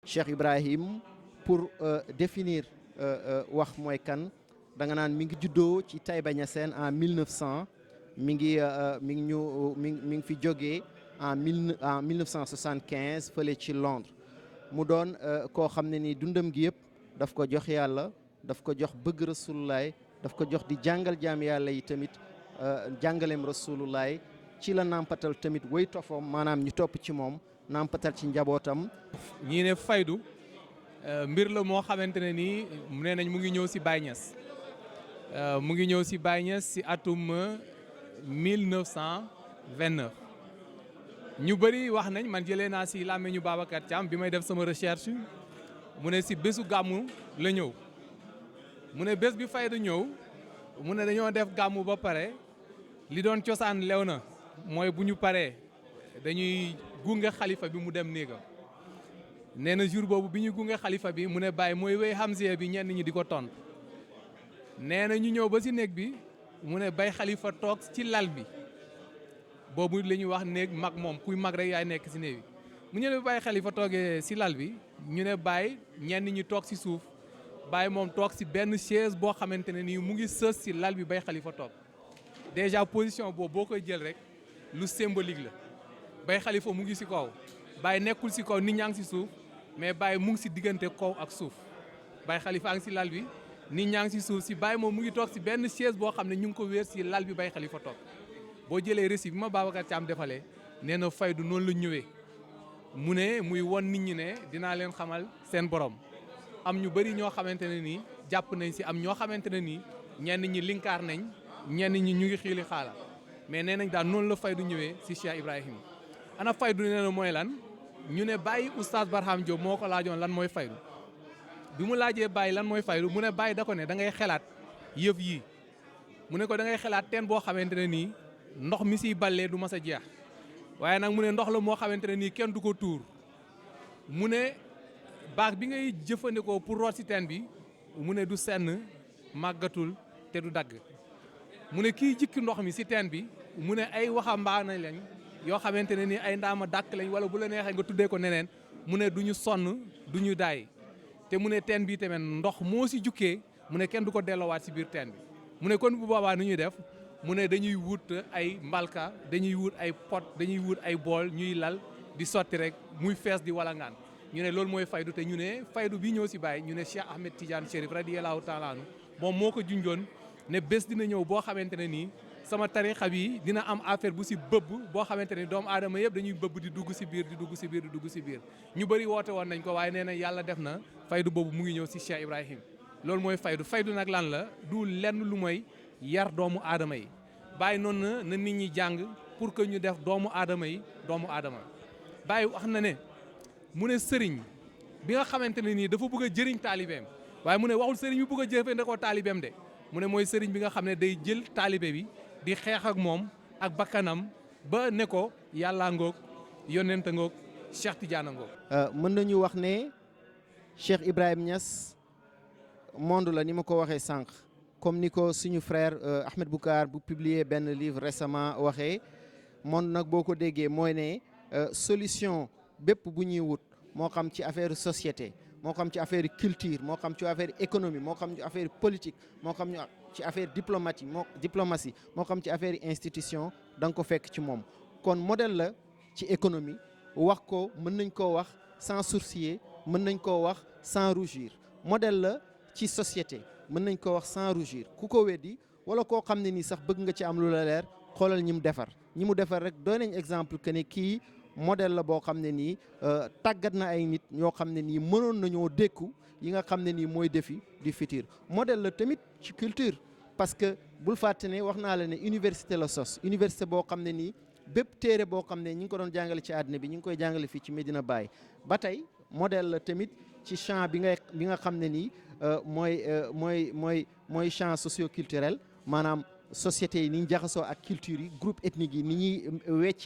Cheikh Ibrahim pour définir wax mooy kan da nga naan mi ngi juddoo ci Taïba Niassène en 1900 mi ngi fi jógee en 1975 fële ci Londres mu doon koo xam ne ni dundam gi yëpp daf ko jox yàlla daf ko jox bëgg rasulullaay daf ko jox di jàngal jaam yàlla yi tamit jàngaleem rasulullaay ci la nampatal tamit way tofam maanaam ñu topp ci moom nampatal ci njabootam. ñii ne faydu mbir la moo xamante ne nii nee nañ mu ngi ñëw si Baye Niass mu ngi ñëw si Baye Niass si atum 1929 ñu bëri wax nañ man jëlee naa si làmmiñu Babacar Thiam bi may def sama recherche mu ne si bésu gàmmu la ñëw mu ne bés bi faydu ñëw mu ne dañoo def gàmmu ba pare li doon cosaan lew na mooy bu ñu paree dañuy gunge xalifa bi mu dem néegam nee na jour boobu bi ñuy gunge xalifa bi mu ne Baye mooy wéy hamziya bi ñenn ñi di ko tont nee na ñu ñëw ba si néeg bi mu ne Baye xalifa toog ci lal bi boobu la ñuy wax néeg mag moom kuy mag rek yaay nekk si néeg bi mu ñu ne Baye xalifa toogee si lal bi ñu ne Baye ñenn ñi toog si suuf Baye moom toog si benn chaise boo xamante ne nii mu ngi sës si lal bi Baye xalifa toog déjà position boobu boo koy jël rek lu symbolique la Baye xalifa mu ngi si kaw Baye nekkul si kaw nit ñaa ngi si suuf mais Baye mu ngi si diggante kaw ak suuf Baye xalifa a ngi si lal bi nit ñaa ngi si suuf si Baye moom mu ngi toog si benn chaise boo xam ne ñu ngi ko wéer si lal bi Baye xalifa toog boo jëlee récit bi ma Babacar Thiam defalee nee na faydu noonu la ñëwee mu ne muy won nit ñi ne dinaa leen xamal seen borom am ñu bëri ñoo xamante ne nii jàpp nañ si am ñoo xamante ne nii ñenn ñi linkaar nañ ñenn ñi ñu ngi xiili xaala mais nee nañ daal noonu la faydu ñëwee si Cheikh Ibrahim ana faydu nee na mooy lan ñu ne Baye oustaz Barham Diop moo ko laajoon lan mooy faydu bi mu laajee Baye lan mooy faydu mu ne Baye da ko ne da ngay xelaat yëf yii mu ne ko da ngay xelaat teen boo xamante ne nii ndox mi siy ballee du mas a jeex waaye nag mu ne ndox la moo xamante ne nii kenn du ko tuur mu ne baax bi ngay jëfandikoo pour root si teen bi mu ne du senn màggatul te du dagg mu ne kii jikki ndox mi si teen bi mu ne ay waxambaane lañ yoo xamante ne nii ay ndaama dàkk lañ wala bu la neexee nga tuddee ko neneen mu ne du ñu sonn du ñu daay te mu ne teen bi tamit ndox moo si jukkee mu ne kenn du ko delloowaat si biir teen bi mu ne kon bu boobaa nu ñuy def mu ne dañuy wut ay mbalka dañuy wut ay pot dañuy wut ay bool ñuy lal di sotti rek muy fees di walangaan ñu ne loolu mooy faydu te ñu ne faydu bi ñëw si Baye ñu ne Cheikh Ahmed Tidiane Chérif radiyallahu taala anhu moom moo ko junjoon ne bés dina ñëw boo xamante ne nii sama tarixa bi dina am affaire bu si bëbb boo xamante ne doomu aadama yëpp dañuy bëbb di dugg si biir di dugg si biir di dugg si biir ñu bëri woote woon nañ ko waaye nee na yàlla def na faydu boobu mu ngi ñëw si Cheikh Ibrahim loolu mooy faydu nag lan la du lenn lu mooy yar doomu aadama yi Baye noonu na nit ñi jàng pour que ñu def doomu aadama yi doomu aadama Baye wax na ne mu ne sëriñ bi nga xamante ne nii dafa bëgg a jëriñ taalibeem waaye mu ne waxul sëriñ bi bëgg a jëfandikoo taalibeem de mu ne mooy sëriñ bi nga xam ne day jël taalibe bi di xeex ak moom ak bakkanam ba ne ko yàllaa ngoog yonent ngoog Cheikh Tidiane ngoog. mën nañu wax ne Cheikh Ibrahim Niass monde la ni ma ko waxee sànq comme ni ko suñu frère Ahmed Boucar bu publier benn livre récemment waxee monde nag boo ko déggee mooy ne solution bépp bu ñuy wut moo xam ci affaire société moo xam ci affaire culture moo xam ci affaire économie moo xam ci affaire politique moo xam ci affaire diplomatie moo xam ci affaire institution da nga ko fekk ci moom kon modèle la ci économie wax ko mën nañ koo wax sans sourciller mën nañ koo wax sans rougir modèle la ci société mën nañ koo wax sans rougir ku ko weddi wala koo xam ne nii sax bëgg nga ci am lu la leer xoolal ñi mu defar rek doy nañ exemple que ne kii modèle la boo xam ne nii tàggat na ay nit ñoo xam ne nii mënoon nañoo dékku yi nga xam ne nii mooy défi du futur modèle la tamit ci culture parce que bul fàtte ne wax naa la ne université la sos université boo xam ne nii bépp téere boo xam ne ñi ngi ko doon jàngale ci àddina bi ñi ngi koy jàngale fii ci Medina Baye ba tey modèle la tamit ci champ bi nga xam ne nii mooy champ socio-culturel maanaam société yi ni ñu jaxasoo ak culture yi groupe ethnique yi ni ñuy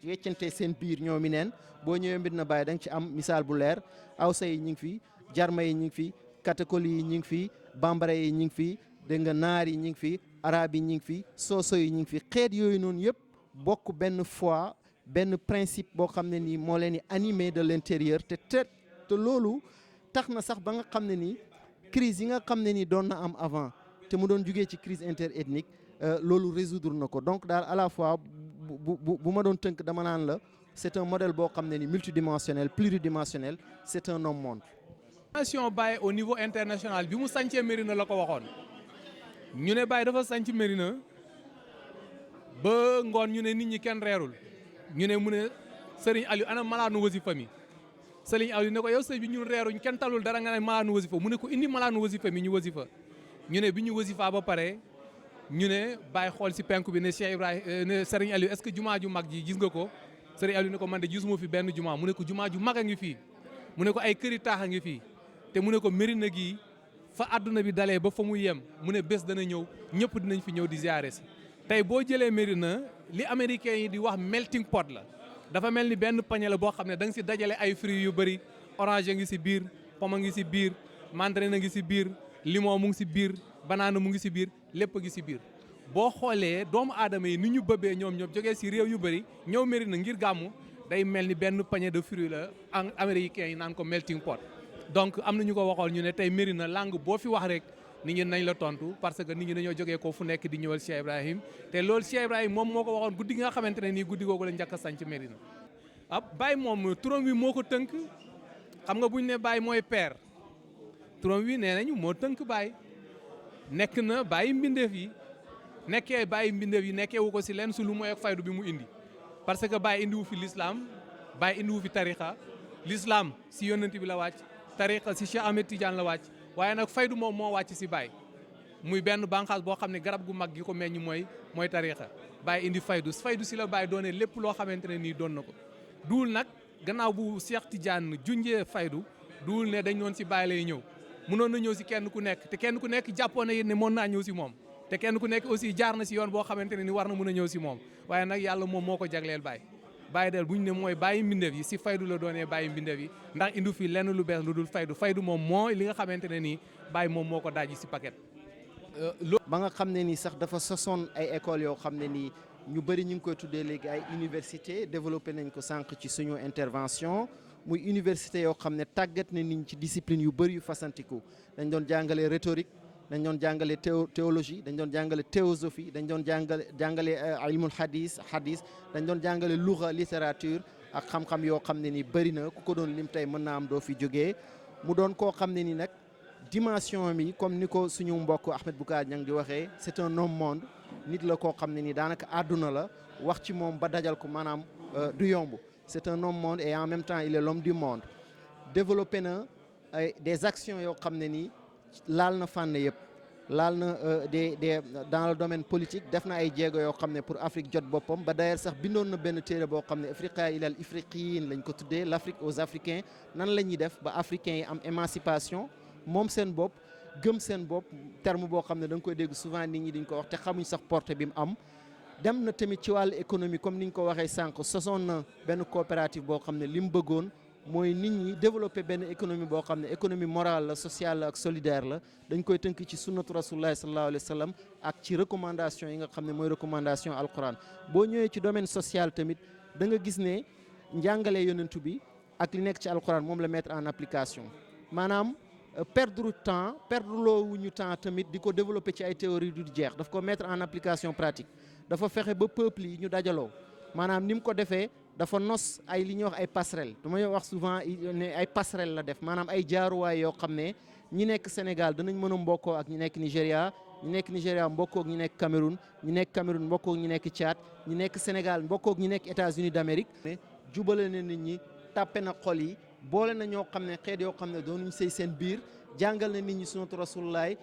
weccante seen biir ñoom i neen boo ñëwee Medina Baye da nga ci am misaal bu leer awsa yi ñu ngi fi jarma yi ñu ngi fi katakoli yi ñu ngi fi bambara yi ñu ngi fi dégg nga naar yi ñu ngi fi arabe yi ñu ngi fi sooso yi ñu ngi fi xeet yooyu noonu yëpp bokk benn foi benn principe boo xam ne nii moo leen di animé de l'intérieur te te loolu tax na sax ba nga xam ne ni crise yi nga xam ne ni doon na am avant te mu doon jugee ci crise interethnique loolu résoudre na ko donc daal à la fois bu ma doon tënk dama naan la c'est un modèle boo xam ne ni multidimensionnel pluridimensionnel c'est un homme monde. nation Baye au niveau international bi mu sancee Médina la ko waxoon ñu ne Baye dafa sanc Médina ba ngoon ñu ne nit ñi kenn reerul ñu ne mu ne Serigne Aliou ana malaanu wasifa mi Serigne Aliou ne ko yow sëñ bi ñun reeruñ kenn talul dara nga ne malaanu wasifa mu ne ko indi malaanu wasifa mi ñu wasifa ñu ne bi ñu wasifa ba pare ñu ne Baye xool si penku bi ne Cheikh Ibrahima ne Serigne Aliou est-ce que jumaa ju mag ji gis nga ko Serigne Aliou ne ko man de gisuma fi benn jumaa mu ne ko jumaa ju mag a ngi fii mu ne ko ay këri taax a ngi fii te mu ne ko Médina gii fa àdduna bi dalee ba fa mu yem mu ne bés dana ñëw ñëpp dinañ fi ñëw di ziare si tey boo jëlee Médina li américains yi di wax melting pot la dafa mel ni benn pañe la boo xam ne da nga si dajale ay fruits yu bëri orange ngi si biir pomme a ngi si biir mandarine a ngi si biir limon mu ngi si biir banane mu ngi si biir lépp a ngi si biir boo xoolee doomu aadama yi ni ñu bëbbee ñoom ñëpp jógee si réew yu bëri ñëw Médina ngir gàmmu day mel ni benn panier de fruits la américains yi naan ko melting pot donc am na ñu ko waxoon ñu ne tey Médina langue boo fi wax rek nit ñi nañ la tontu parce que nit ñi dañoo jógee ko fu nekk di ñëwal Cheikh Ibrahim te loolu Cheikh Ibrahim moom moo ko waxoon guddi gi nga xamante ne nii guddi googu la njëkk a sanc Médina Baye moom turam wi moo ko tënk xam nga bu ñu ne Baye mooy père turam wi nee nañu moo tënk Baye nekk na Baye mbindeef yi nekkee Baye mbindeef yi nekkee wu ko si leen su lu mooy ak faydu bi mu indi parce que Baye indiwu fi l'islam Baye indiwu fi tarixa l'islam si yonent bi la wàcc tarixa si Cheikh Ahmed Tidiane la wàcc waaye nag faydu moom moo wàcc si Baye muy benn bànqaas boo xam ne garab gu mag gi ko meññ mooy tarixa Baye indi faydu si la Baye doone lépp loo xamante ne nii doon na ko duul nag gannaaw bu Cheikh Tidiane junjee faydu duul ne dañ doon si Baye lay ñëw mënoon na ñëw si kenn ku nekk te kenn ku nekk jàppoon na yéen ne mën naa ñëw si moom te kenn ku nekk aussi jaar na si yoon boo xamante ne ni war na mën a ñëw si moom waaye nag yàlla moom moo ko jagleel Baye Baye del bu ñu ne mooy Baye mbindeef yi si faydu la doonee Baye mbindeef yi ndax indu fi lenn lu bees lu dul faydu moom mooy li nga xamante ne nii Baye moom moo ko daaji si paquet. ba nga xam ne nii sax dafa sosoon ay écoles yoo xam ne nii ñu bëri ñu ngi koy tuddee léegi ay université développé nañ ko sànq ci suñu intervention muy université yoo xam ne tàggat na nit ñi ci discipline yu bëri yu fasantiku dañ doon jàngale rhétorique dañ doon jàngale théologie dañ doon jàngale théosophie dañ doon jàngale ilmul hadis dañ doon jàngale luga littérature ak xam-xam yoo xam ne ni bëri na ku ko doon lim tey mën naa am doo fi jógee mu doon koo xam ne ni nag dimension mi comme ni ko suñu mbokk Ahmed Boucar Niang di waxee c'est un homme monde nit la koo xam ne ni daanaka àdduna la wax ci moom ba dajal ko maanaam du yomb c'est un homme monde et en même temps il est l'homme du monde développé na des actions yoo xam ne ni laal na fànn yëpp laal na dans le domaine politique def na ay jéego yoo xam ne pour Afrique jot boppam ba d'ailleurs sax bindoon na benn téere boo xam ne Afriqa ilal ifriqiyin lañ ko tuddee l'Afrique aux Africains nan la ñuy def ba africains yi am émancipation moom seen bopp gëm seen bopp terme boo xam ne da nga koy dégg souvent nit ñi diñ ko wax te xamuñ sax portée bi mu am dem na tamit ci wàllu économie comme ni ñu ko waxee sànq sosoon na benn coopérative boo xam ne li mu bëggoon mooy nit ñi développer benn économie boo xam ne économie morale la sociale la ak solidaire la dañ koy tënk ci sunnatu rasulullahi sallallahu alayhi wa sallam ak ci recommandation yi nga xam ne mooy recommandation alquran boo ñëwee ci domaine social tamit da nga gis ne njàngale yonentu bi ak li nekk ci alquran moom la mettre en application maanaam perdre loowuñu temps tamit di ko développer ci ay théorie du jeex daf ko mettre en application pratique dafa fexe ba peuple yi ñu dajaloo maanaam ni mu ko defee dafa nos ay li ñuy wax ay passerelle damay wax souvent ne ay passerelle la def maanaam ay jaaruwaay yoo xam ne ñi nekk Sénégal danañ mën a mbokkoo ak ñi nekk Nigéria ñi nekk Nigéria mbokkoo ak ñi nekk Cameroun ñi nekk Cameroun mbokkoo ak ñi nekk Tchad ñi nekk Sénégal mbokkoo ak ñi nekk États-Unis d'Amérique jubale na nit ñi tàppe na xol yi boole na ñoo xam ne xeet yoo xam ne doonuñ sëy seen biir jàngal na nit ñi sunnatu rasulullaay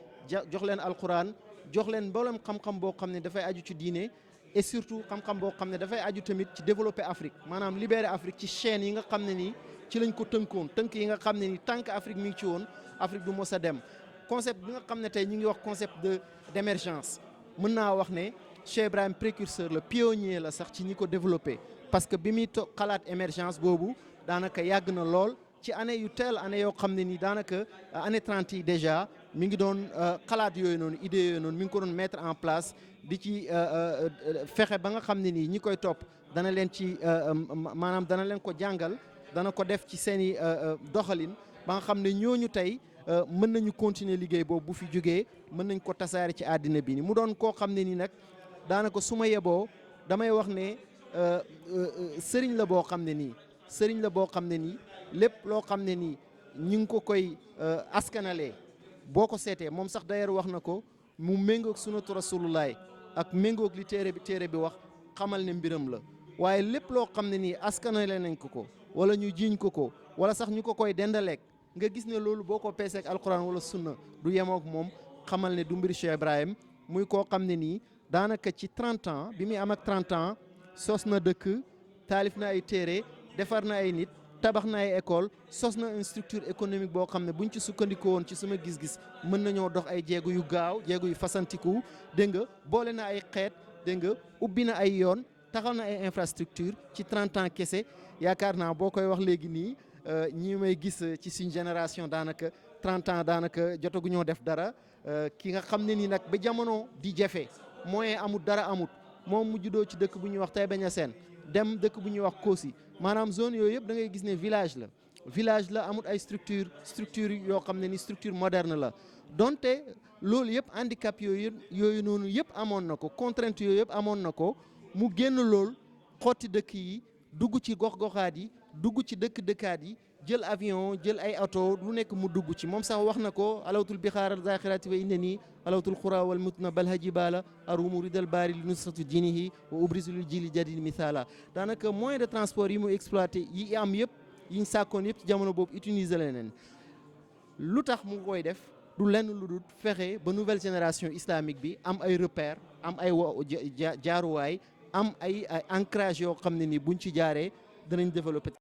jox leen alquran jox leen mboolem xam-xam boo xam ne dafay aju ci diine et surtout xam-xam boo xam ne dafay aju tamit ci développer Afrique maanaam libérer Afrique ci chaîne yi nga xam ne nii ci lañ ko tënkoon tënk yi nga xam ne nii tant que Afrique mi ngi ci woon Afrique du mos a dem concept bi nga xam ne tey ñu ngi wax concept d'émergence mën naa wax ne Cheikh Ibrahim précurseur la pionnier la sax ci ñi ko développer parce que bi muy xalaat émergence boobu daanaka yàgg na lool ci année yu teel année yoo xam ne nii daanaka année 30 yi déjà mi ngi doon xalaat yooyu noonu idée yooyu noonu mi ngi ko doon mettre en place di ci fexe ba nga xam ne nii ñi koy topp dana leen ci maanaam dana leen ko jàngal dana ko def ci seen i doxalin ba nga xam ne ñooñu tey mën nañu continuer liggéey boobu bu fi jógee mën nañ ko tasaare ci àddina bi ni mu doon koo xam ne ni nag daanaka su ma yeboo damay wax ne sëriñ la boo xam ne nii sëriñ la boo xam ne nii lépp loo xam ne nii ñu ngi ko koy askanalee boo ko seetee moom sax d'ailleurs wax na ko mu méngoog sunnatu rasulullaay ak méngoog li téere bi wax xamal ne mbiram la waaye lépp loo xam ne nii askanale nañ ko wala ñu jiiñ ko wala sax ñu ko koy dendaleeg nga gis ne loolu boo ko peeseeg alquran wala sunna du yemook moom xamal ne du mbir Cheikh Ibrahim muy koo xam ne nii daanaka ci 30 ans bi muy am ak 30 ans sos na dëkk taalif na ay téere defar na ay nit tabax na ay école sos na une structure économique boo xam ne buñ ci sukkandikoo woon ci sama gis-gis mën nañoo dox ay jéego yu gaaw jéego yu fasantiku dégg nga boole na ay xeet dégg nga ubbi na ay yoon taxal na ay infrastructure ci 30 ans kese yaakaar naa boo koy wax léegi nii ñi may gis ci suñ génération daanaka 30 ans daanaka jotaguñoo def dara ki nga xam ne nii nag ba jamono di jafe moyen amut dara amut moom mu juddoo ci dëkk bu ñuy wax Taïba Niassène dem dëkk bu ñuy wax Kossy maanaam zone yooyu yëpp da ngay gis ne village la amut ay structure yoo xam ne ni structure moderne la donte loolu yëpp handicap yooyu noonu yëpp amoon na ko contrainte yooyu yëpp amoon na ko mu génn lool xotti dëkk yi dugg ci gox-goxaat yi dugg ci dëkkaat yi jël avion jël ay auto lu nekk mu dugg ci moom sax wax na ko alawtul bixaar zaxirati wa inna nii alawtul xura wal mutna balha jibala arumu ridal baari li nusratu dinihi wa ubrisu lil jili jadid misala daanaka moyen de transport yi mu exploité yi am yëpp yiñ sàkkoon yëpp ci jamono boobu utiliser leneen lu tax mu koy def du lenn lu dul fexe ba nouvelle génération islamique bi am ay repères am ay jaaruwaay am ay ancrage yoo xam ne ni buñ ci jaaree danañ développer